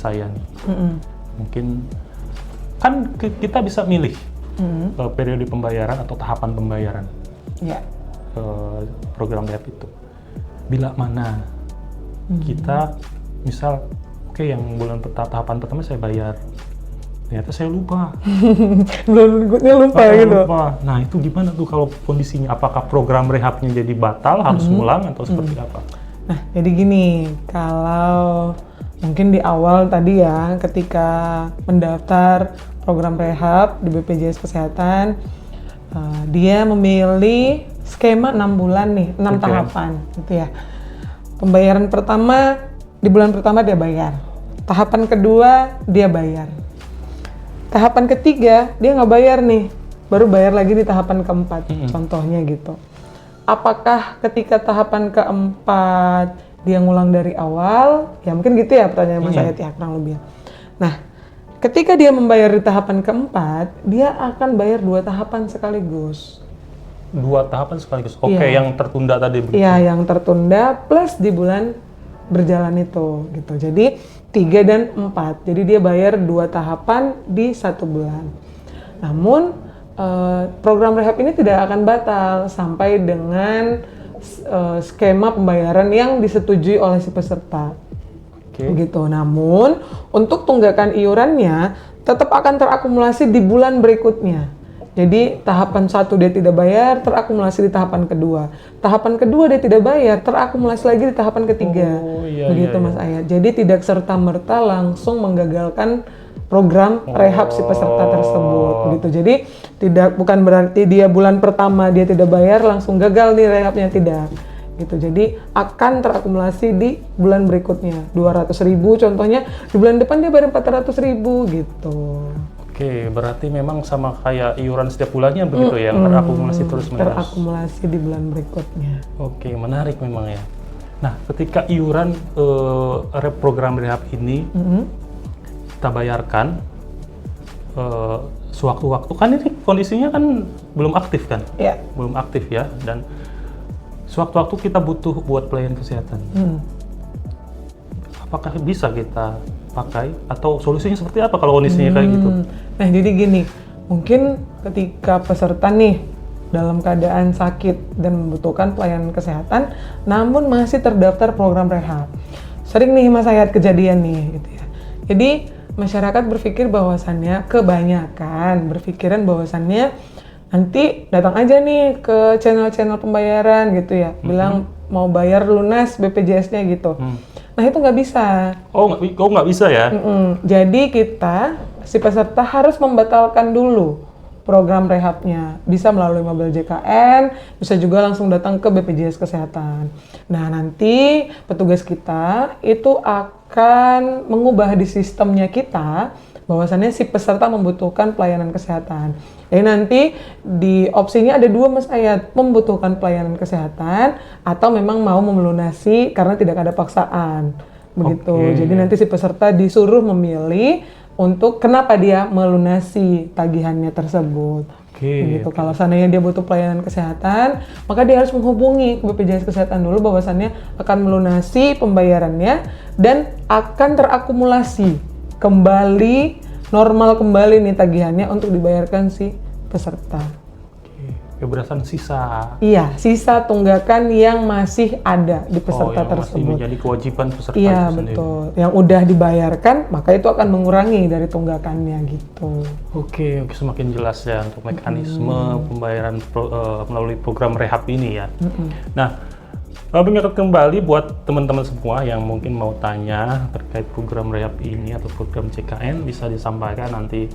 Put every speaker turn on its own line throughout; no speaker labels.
saya nih. Mungkin kan kita bisa milih periode pembayaran atau tahapan pembayaran program rehab itu. Bila mana kita misal yang bulan tahapan pertama saya bayar, ternyata saya lupa.
lupa gitu.
Nah itu gimana tuh kalau kondisinya? Apakah program rehabnya jadi batal, harus ngulang atau seperti apa?
Nah jadi gini, kalau mungkin di awal tadi ya, ketika mendaftar program rehab di BPJS Kesehatan, dia memilih skema 6 bulan nih, 6 tahapan gitu ya. Pembayaran pertama, di bulan pertama dia bayar. Tahapan kedua, dia bayar. Tahapan ketiga, dia nggak bayar nih, baru bayar lagi di tahapan keempat, contohnya gitu. Apakah ketika tahapan keempat, dia ngulang dari awal? Ya mungkin gitu ya pertanyaan Mas Ayat ya, kurang lebih. Nah, ketika dia membayar di tahapan keempat, dia akan bayar 2 tahapan sekaligus.
2 tahapan sekaligus? Oke, yang tertunda tadi begitu?
Iya, yang tertunda plus di bulan berjalan itu gitu. Jadi 3 dan 4. Jadi dia bayar 2 tahapan di 1 bulan. Namun program rehab ini tidak akan batal sampai dengan skema pembayaran yang disetujui oleh si peserta. Gitu. Namun untuk tunggakan iurannya tetap akan terakumulasi di bulan berikutnya. Jadi tahapan 1 dia tidak bayar, terakumulasi di tahapan kedua. Tahapan kedua dia tidak bayar, terakumulasi lagi di tahapan ketiga. Begitu Mas Ayat. Jadi tidak serta-merta langsung menggagalkan program rehab si peserta tersebut. Begitu. Jadi bukan berarti dia bulan pertama dia tidak bayar langsung gagal nih rehabnya, tidak. Gitu. Jadi akan terakumulasi di bulan berikutnya. 200.000 contohnya, di bulan depan dia bayar 400.000 gitu.
Oke, berarti memang sama kayak iuran setiap bulannya begitu ya, terakumulasi terus-menerus.
Terakumulasi di bulan berikutnya.
Oke, menarik memang ya. Nah, ketika iuran program rehab ini kita bayarkan sewaktu-waktu, kan ini kondisinya kan belum aktif kan?
Iya.
Belum aktif ya, dan sewaktu-waktu kita butuh buat pelayanan kesehatan. Apakah bisa kita pakai atau solusinya seperti apa kalau kondisinya kayak gitu?
Nah jadi gini, mungkin ketika peserta nih dalam keadaan sakit dan membutuhkan pelayanan kesehatan, namun masih terdaftar program rehab. Sering nih Mas Ayat kejadian nih, gitu ya. Jadi masyarakat berpikir bahwasannya, kebanyakan berpikiran bahwasannya nanti datang aja nih ke channel-channel pembayaran gitu ya, bilang mau bayar lunas BPJS-nya gitu. Nah itu nggak bisa.
Oh nggak bisa ya?
Jadi kita, si peserta harus membatalkan dulu program rehabnya. Bisa melalui mobil JKN, bisa juga langsung datang ke BPJS Kesehatan. Nah nanti petugas kita itu akan mengubah di sistemnya kita, bahwasannya si peserta membutuhkan pelayanan kesehatan. Jadi nanti di opsinya ada 2 Mas Ayat, membutuhkan pelayanan kesehatan atau memang mau melunasi karena tidak ada paksaan. Begitu. Jadi nanti si peserta disuruh memilih untuk kenapa dia melunasi tagihannya tersebut. Gitu. Kalau seandainya dia butuh pelayanan kesehatan, maka dia harus menghubungi ke BPJS Kesehatan dulu bahwasannya akan melunasi pembayarannya dan akan terakumulasi kembali, normal kembali nih tagihannya untuk dibayarkan si peserta.
Berdasarkan sisa.
Iya, sisa tunggakan yang masih ada di peserta tersebut.
Masih menjadi kewajiban peserta
itu
sendiri.
Betul. Yang udah dibayarkan, maka itu akan mengurangi dari tunggakannya gitu.
Oke, semakin jelas ya untuk mekanisme pembayaran melalui program rehab ini ya. Nah, mengingat kembali buat teman-teman semua yang mungkin mau tanya terkait program rehab ini atau program CKN, bisa disampaikan nanti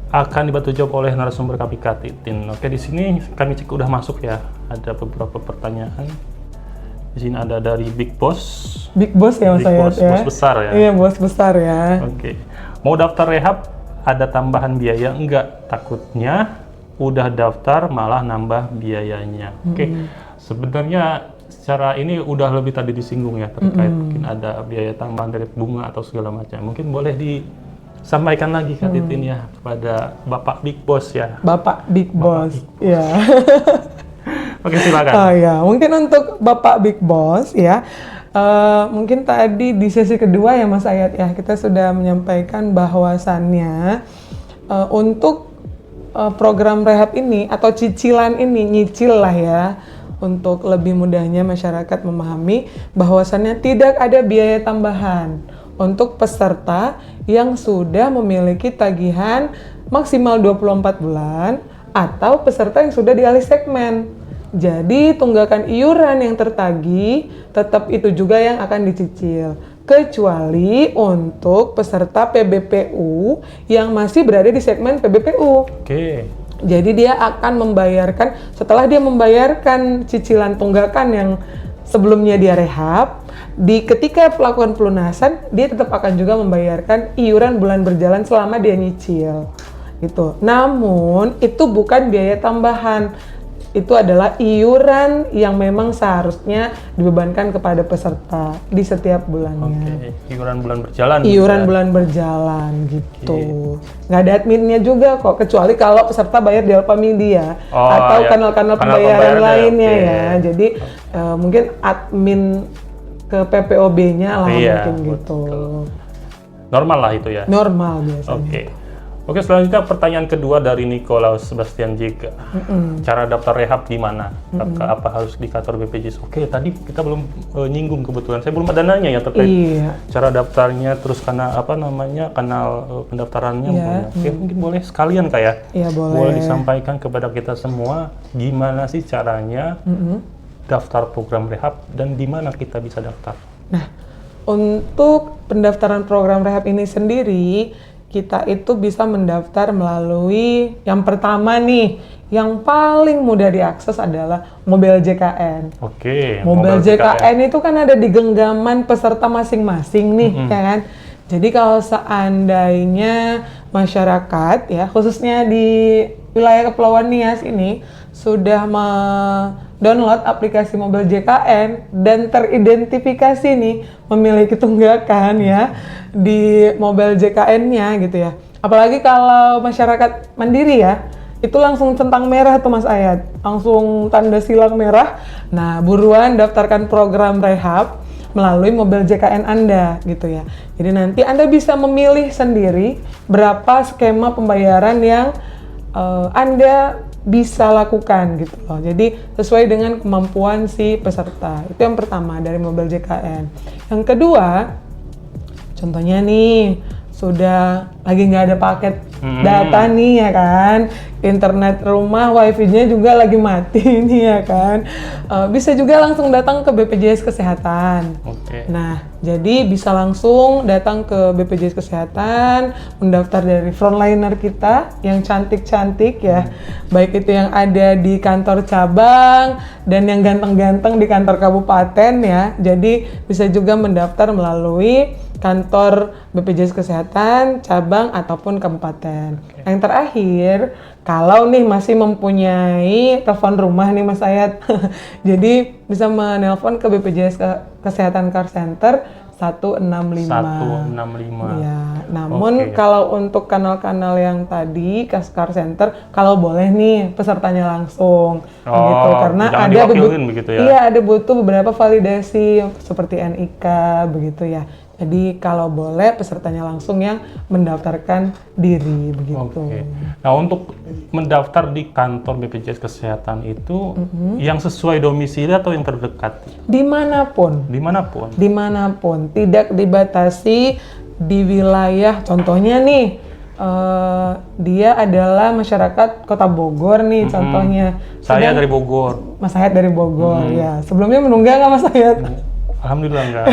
akan dibantu jawab oleh narasumber kami Kak Titin. Oke, di sini kami cek udah masuk ya. Ada beberapa pertanyaan. Di sini ada dari Big Boss.
Big Boss ya Mas Ayat ya.
Bos besar ya.
Iya, bos besar ya.
Oke. Mau daftar rehab ada tambahan biaya enggak? Takutnya udah daftar malah nambah biayanya. Oke. Sebenarnya secara ini udah lebih tadi disinggung ya terkait mungkin ada biaya tambahan dari bunga atau segala macam. Mungkin boleh disampaikan lagi Kak Titin ya kepada Bapak Big Boss ya.
Bapak Big Boss. Ya.
Oke, silakan.
Oh ya, mungkin untuk Bapak Big Boss ya. Mungkin tadi di sesi kedua ya Mas Ayat ya, kita sudah menyampaikan bahwasannya untuk program rehab ini atau cicilan ini, nyicil lah ya, untuk lebih mudahnya masyarakat memahami bahwasannya tidak ada biaya tambahan untuk peserta yang sudah memiliki tagihan maksimal 24 bulan atau peserta yang sudah dialih segmen. Jadi tunggakan iuran yang tertagih tetap itu juga yang akan dicicil, kecuali untuk peserta PBPU yang masih berada di segmen PBPU.
Oke.
Jadi dia akan membayarkan, setelah dia membayarkan cicilan tunggakan yang sebelumnya dia rehab, ketika melakukan pelunasan dia tetap akan juga membayarkan iuran bulan berjalan selama dia nyicil. Gitu. Namun itu bukan biaya tambahan. Itu adalah iuran yang memang seharusnya dibebankan kepada peserta di setiap bulannya.
Oke, iuran bulan berjalan.
Iuran bulan berjalan gitu. Nggak ada adminnya juga kok, kecuali kalau peserta bayar di Alpamidia atau
ya.
kanal-kanal pembayaran lainnya ya. Jadi mungkin admin ke PPOB-nya lah mungkin gitu.
Normal lah itu ya?
Normal biasanya.
Oke, selanjutnya pertanyaan kedua dari Nikolaus Sebastian Jika. Cara daftar rehab di mana? Apa harus di kantor BPJS? Oke, tadi kita belum nyinggung kebetulan. Saya belum ada nanya ya terkait cara daftarnya, terus kanal pendaftarannya. Oke, mungkin boleh sekalian Kak ya?
Iya, boleh.
Boleh disampaikan kepada kita semua gimana sih caranya daftar program rehab dan di mana kita bisa daftar?
Nah, untuk pendaftaran program rehab ini sendiri, kita itu bisa mendaftar melalui yang pertama nih, yang paling mudah diakses adalah Mobile JKN.
Oke.
Mobile JKN itu kan ada di genggaman peserta masing-masing nih, ya kan? Jadi kalau seandainya masyarakat ya, khususnya di wilayah Kepulauan Nias ini sudah download aplikasi Mobile JKN dan teridentifikasi nih memiliki tunggakan ya di Mobile JKN-nya gitu ya. Apalagi kalau masyarakat mandiri ya, itu langsung centang merah tuh Mas Ayat, langsung tanda silang merah. Nah, buruan daftarkan program rehab melalui Mobile JKN Anda gitu ya. Jadi nanti Anda bisa memilih sendiri berapa skema pembayaran yang Anda bisa lakukan gitu loh. Jadi sesuai dengan kemampuan si peserta. Itu yang pertama dari Mobile JKN. Yang kedua, contohnya nih, sudah lagi nggak ada paket data nih ya kan, internet rumah wifi-nya juga lagi mati nih ya kan, bisa juga langsung datang ke BPJS Kesehatan. Nah, jadi bisa langsung datang ke BPJS Kesehatan, mendaftar dari frontliner kita yang cantik-cantik ya, baik itu yang ada di kantor cabang dan yang ganteng-ganteng di kantor kabupaten ya. Jadi bisa juga mendaftar melalui kantor BPJS Kesehatan, cabang ataupun kabupaten. Yang terakhir, kalau nih masih mempunyai telepon rumah nih Mas Ayat, jadi bisa menelpon ke BPJS Kesehatan Car Center 165.
165.
Ya, namun kalau untuk kanal-kanal yang tadi Car Center, kalau boleh nih pesertanya langsung, gitu. Karena ada ada butuh beberapa validasi seperti NIK begitu ya. Jadi kalau boleh pesertanya langsung yang mendaftarkan diri begitu.
Nah, untuk mendaftar di kantor BPJS Kesehatan itu yang sesuai domisili atau yang terdekat?
Dimanapun. Dimanapun, tidak dibatasi di wilayah. Contohnya nih, dia adalah masyarakat Kota Bogor nih, contohnya.
Saya dari Bogor.
Mas Hayat dari Bogor, ya. Sebelumnya menunggak nggak Mas Hayat?
Alhamdulillah enggak.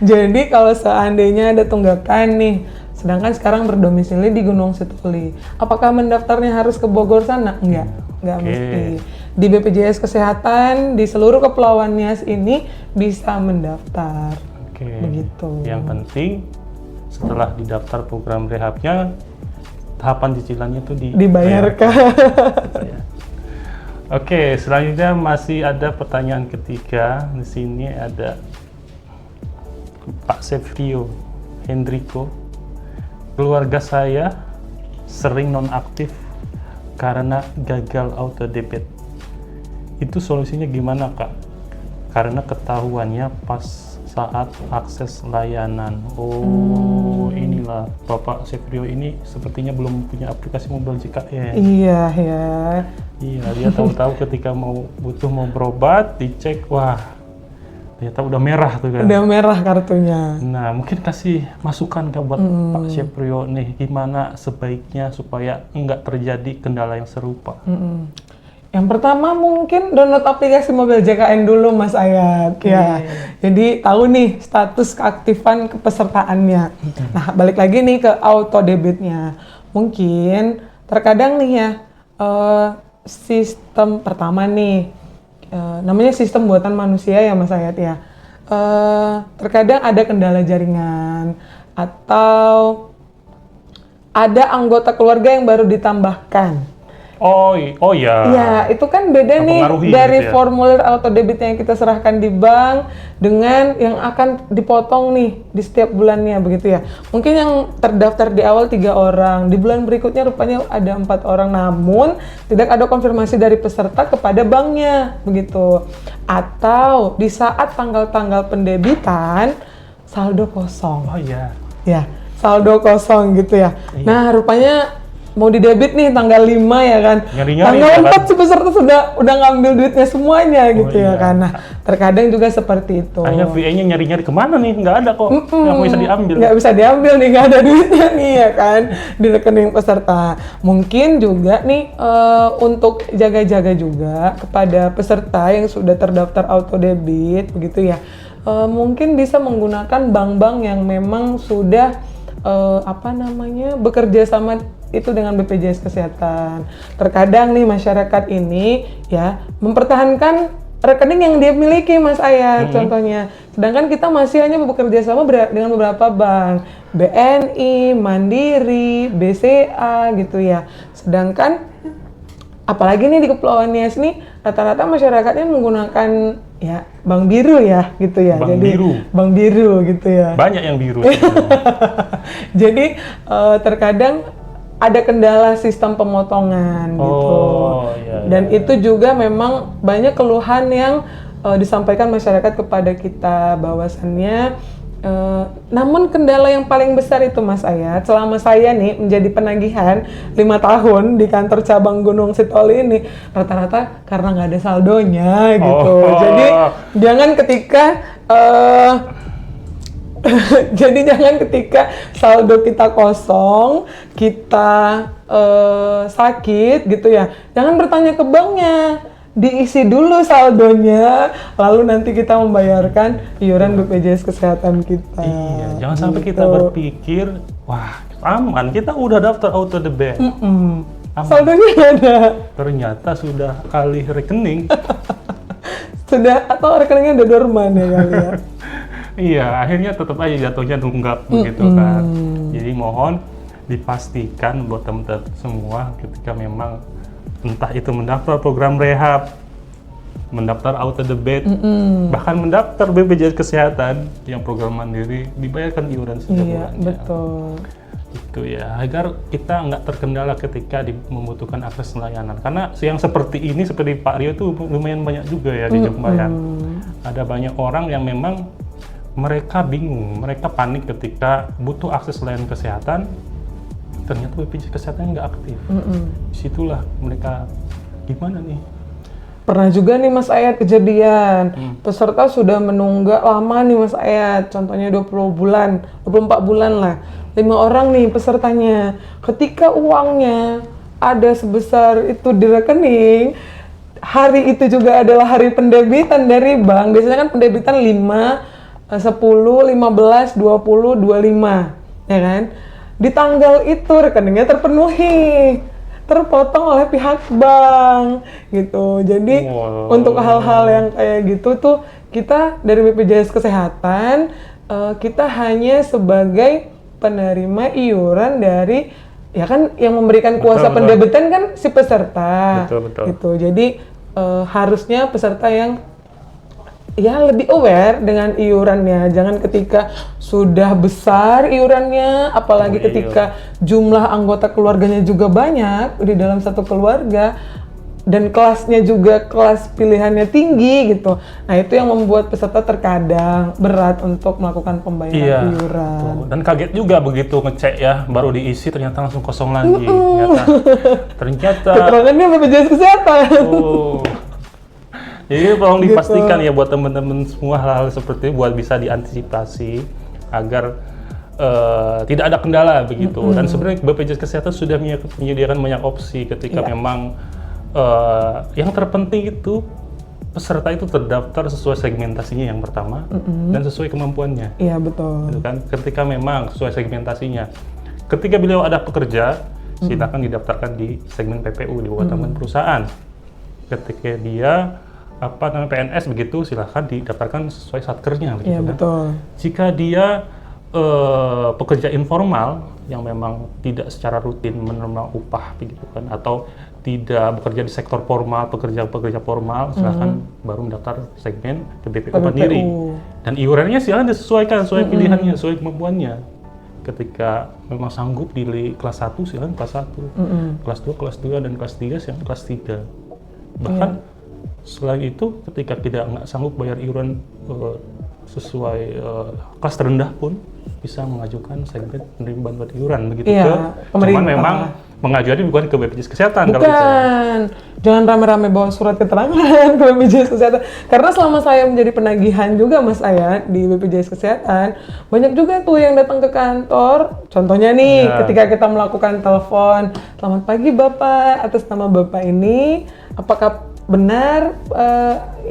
Jadi kalau seandainya ada tunggakan nih, sedangkan sekarang berdomisili di Gunung Sitoli, apakah mendaftarnya harus ke Bogor sana? Enggak mesti. Di BPJS Kesehatan di seluruh Kepulauan Nias ini bisa mendaftar. Begitu.
Yang penting setelah didaftar program rehabnya, tahapan cicilannya itu
dibayarkan.
Oke, selanjutnya masih ada pertanyaan ketiga. Di sini ada Pak Sevrio Hendriko. Keluarga saya sering nonaktif karena gagal auto debit. Itu solusinya gimana, Kak? karena ketahuannya pas saat akses layanan. Oh, inilah Bapak Sevrio ini sepertinya belum punya aplikasi mobile JKN.
Iya, ya.
Iya, dia tahu-tahu ketika butuh berobat, dicek, wah, ternyata udah merah tuh kan.
Udah merah kartunya.
Nah, mungkin kasih masukan ke buat Pak Sevrio nih, gimana sebaiknya supaya nggak terjadi kendala yang serupa.
Yang pertama mungkin download aplikasi mobil JKN dulu Mas Ayat ya. Jadi tahu nih status keaktifan kepesertaannya. Nah, balik lagi nih ke auto debitnya. Mungkin terkadang nih ya sistem pertama nih namanya sistem buatan manusia ya Mas Ayat ya. Terkadang ada kendala jaringan atau ada anggota keluarga yang baru ditambahkan.
Oh ya.
Ya, itu kan beda nih dari
gitu ya?
formulir auto debit yang kita serahkan di bank dengan yang akan dipotong nih di setiap bulannya begitu ya. Mungkin yang terdaftar di awal 3 orang, di bulan berikutnya rupanya ada 4 orang, namun tidak ada konfirmasi dari peserta kepada banknya begitu. Atau di saat tanggal-tanggal pendebitan saldo kosong.
Oh iya.
Ya, saldo kosong gitu ya.
Iya.
Nah, rupanya mau didebit nih tanggal 5 ya kan.
Nyari-nyari
tanggal 4
kan?
si peserta udah ngambil duitnya semuanya gitu ya
iya.
kan. Nah, terkadang juga seperti itu.
Akhirnya VA-nya nyari-nyari kemana nih? Nggak ada kok. Nggak bisa diambil.
Nggak bisa diambil nih, nggak ada duitnya nih ya kan di rekening peserta. Mungkin juga nih untuk jaga-jaga juga kepada peserta yang sudah terdaftar auto debit begitu ya. Mungkin bisa menggunakan bank-bank yang memang sudah bekerja sama itu dengan BPJS Kesehatan. Terkadang nih masyarakat ini ya mempertahankan rekening yang dia miliki Mas Ayat contohnya. Sedangkan kita masih hanya bekerja sama dengan beberapa bank, BNI, Mandiri, BCA gitu ya. Sedangkan apalagi nih di Kepulauan Nias nih rata-rata masyarakatnya menggunakan ya bank biru ya gitu ya.
Bank biru.
Bank biru gitu ya.
Banyak yang biru.
Jadi terkadang ada kendala sistem pemotongan gitu.
Iya,
Dan itu juga memang banyak keluhan yang disampaikan masyarakat kepada kita bahwasannya namun kendala yang paling besar itu Mas Ayat, selama saya nih menjadi penagihan 5 tahun di kantor cabang Gunung Sitoli ini, rata-rata karena nggak ada saldonya gitu. Jadi jangan ketika jadi jangan ketika saldo kita kosong, kita sakit gitu ya, jangan bertanya ke banknya, diisi dulu saldonya, lalu nanti kita membayarkan iuran BPJS Kesehatan kita.
Iya, jangan sampai kita berpikir, wah aman, kita udah daftar auto debit.
Saldonya nggak ada.
Ternyata sudah alih rekening.
Sudah, atau rekeningnya udah dorman ya kali ya.
Iya, akhirnya tetap aja jatuhnya nunggak begitu kan. Jadi mohon dipastikan buat teman-teman semua ketika memang entah itu mendaftar program rehab, mendaftar auto debit, bahkan mendaftar BPJS Kesehatan yang program mandiri, dibayarkan iuran setiap bulannya.
Betul.
Itu ya, agar kita nggak terkendala ketika membutuhkan akses layanan. Karena yang seperti ini, seperti Pak Rio tuh lumayan banyak juga ya di Jembayan. Ada banyak orang yang memang mereka bingung, mereka panik ketika butuh akses layanan kesehatan, ternyata BPJS Kesehatan nggak aktif. Disitulah mereka gimana nih?
Pernah juga nih Mas Ayat kejadian, peserta sudah menunggak lama nih Mas Ayat, contohnya 20 bulan, 24 bulan lah. 5 orang nih pesertanya, ketika uangnya ada sebesar itu di rekening, hari itu juga adalah hari pendebitan dari bank. Biasanya kan pendebitan 5, 10, 15, 20, 25, ya kan? Di tanggal itu rekeningnya terpenuhi, terpotong oleh pihak bank, gitu. Jadi untuk hal-hal yang kayak gitu tuh kita dari BPJS Kesehatan kita hanya sebagai penerima iuran dari ya kan yang memberikan kuasa pendebitan kan si peserta, gitu. Jadi harusnya peserta yang ya lebih aware dengan iurannya. Jangan ketika sudah besar iurannya, apalagi ketika jumlah anggota keluarganya juga banyak di dalam satu keluarga, dan kelasnya juga kelas pilihannya tinggi gitu. Nah itu yang membuat peserta terkadang berat untuk melakukan pembayaran iuran.
Tuh. Dan kaget juga begitu ngecek ya, baru diisi ternyata langsung kosong lagi. Ternyata
keterangannya BPJS Kesehatan.
Oh. Jadi tolong dipastikan ya buat teman-teman semua hal-hal seperti itu buat bisa diantisipasi agar tidak ada kendala begitu. Dan sebenarnya BPJS Kesehatan sudah menyediakan banyak opsi ketika memang yang terpenting itu peserta itu terdaftar sesuai segmentasinya yang pertama dan sesuai kemampuannya.
Iya betul.
Gitu kan? Ketika memang sesuai segmentasinya. Ketika beliau ada pekerja, silakan didaftarkan di segmen PPU di bawah teman perusahaan. Ketika dia PNS begitu, silahkan didaftarkan sesuai satkernya.
Iya betul.
Jika dia pekerja informal yang memang tidak secara rutin menerima upah begitu kan, atau tidak bekerja di sektor formal, pekerja formal, silahkan baru mendaftar segmen BPU Mandiri. Dan iurannya silahkan disesuaikan sesuai pilihannya, sesuai kemampuannya. Ketika memang sanggup di kelas 1 silahkan kelas 1, kelas 2 kelas 2 dan kelas 3 silahkan kelas 3. Bahkan selain itu, ketika nggak sanggup bayar iuran sesuai kelas terendah pun bisa mengajukan segmen penerima bantuan iuran begitu ke
pemerintah.
Cuman memang mengajukannya bukan ke BPJS Kesehatan.
Bukan, jangan rame-rame bawa surat keterangan ke BPJS Kesehatan. Karena selama saya menjadi penagihan juga Mas Ayat di BPJS Kesehatan, banyak juga tuh yang datang ke kantor. Contohnya nih, ketika kita melakukan telepon, selamat pagi Bapak, atas nama Bapak ini, apakah benar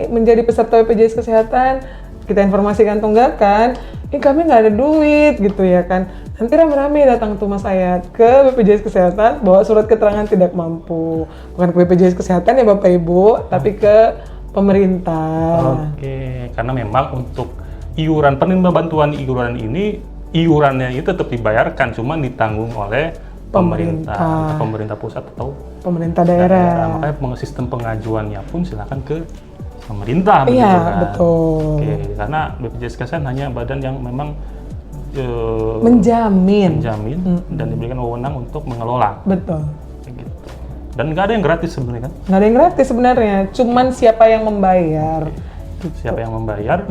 menjadi peserta BPJS Kesehatan? Kita informasikan tunggakan, ini kami nggak ada duit gitu ya kan. Nanti rame-rame datang tuh Mas Ayat ke BPJS Kesehatan bawa surat keterangan tidak mampu. Bukan ke BPJS Kesehatan ya Bapak Ibu, tapi ke pemerintah.
Oke, karena memang untuk iuran penerima bantuan iuran ini, iurannya itu tetap dibayarkan, cuma ditanggung oleh pemerintah pusat atau
pemerintah daerah.
Makanya sistem pengajuannya pun silakan ke pemerintah.
Iya,
kan?
betul.
Oke, karena BPJS Kesehatan hanya badan yang memang
menjamin
dan diberikan wewenang untuk mengelola.
Betul.
Gitu. Dan nggak ada yang gratis sebenarnya kan?
Nggak ada yang gratis sebenarnya, cuman siapa yang membayar.
Gitu. Siapa yang membayar,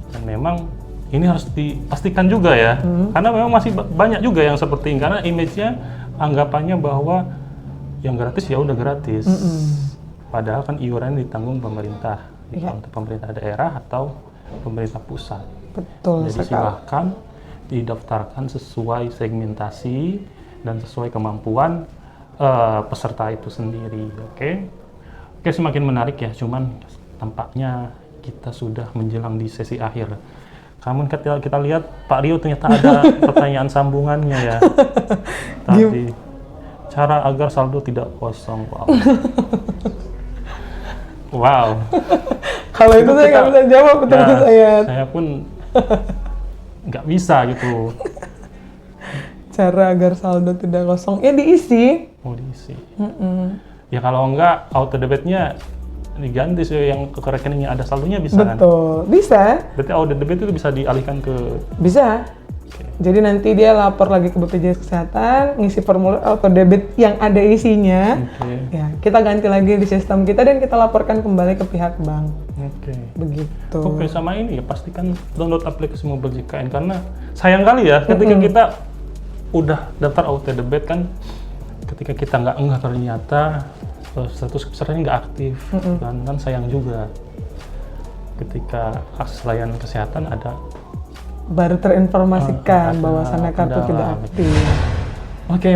dan memang ini harus dipastikan juga ya, karena memang masih banyak juga yang seperti ini, karena image-nya anggapannya bahwa yang gratis ya udah gratis. Padahal kan iuran ditanggung pemerintah, untuk pemerintah daerah atau pemerintah pusat.
Betul.
Jadi silahkan didaftarkan sesuai segmentasi dan sesuai kemampuan peserta itu sendiri. Oke, semakin menarik ya. Cuman tampaknya kita sudah menjelang di sesi akhir. Kamu kita lihat Pak Rio ternyata ada pertanyaan sambungannya ya. Tadi cara agar saldo tidak kosong. Wow.
Kalau itu saya nggak bisa jawab, betul
saya pun nggak bisa gitu.
Cara agar saldo tidak kosong, ya diisi.
Oh diisi. Ya kalau enggak auto debitnya diganti sih, yang ke rekeningnya ada saldonya bisa kan?
Betul, bisa.
Berarti auto debit itu bisa dialihkan ke?
Bisa. Jadi nanti dia lapor lagi ke BPJS Kesehatan, ngisi formulir auto debit yang ada isinya. Ya, kita ganti lagi di sistem kita dan kita laporkan kembali ke pihak bank. Begitu.
Sama ini ya, pastikan download aplikasi Mobile JKN, karena sayang kali ya ketika kita udah daftar auto debit kan, ketika kita nggak enggak ternyata status pesertanya nggak aktif, kan sayang juga. Ketika akses layanan kesehatan ada
baru terinformasikan bahwasannya kartu tidak aktif.
Oke.